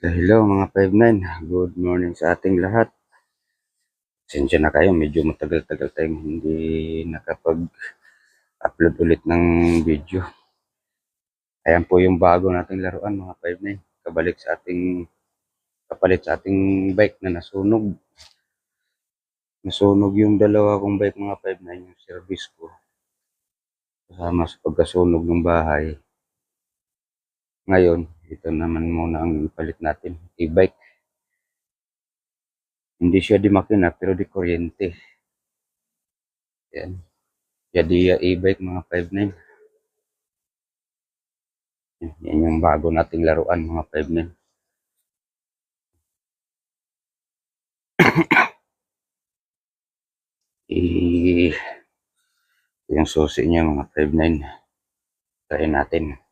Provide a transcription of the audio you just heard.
Hello mga 59, good morning sa ating lahat. Pasensya na kayo, medyo matagal-tagal tayong hindi nakapag-upload ulit ng video. Ayan po yung bago nating laruan mga 59, kapalit sa ating bike na nasunog. Nasunog yung dalawa kong bike mga 59, yung service ko. Kasama sa pagkasunog ng bahay. Ngayon, ito naman muna ang palit natin, e-bike. Hindi siya di makina pero di kuryente. Yan. Jadi e-bike mga 59. Yan yung bago nating laruan mga 59. Yung susi niya mga 59. Try natin.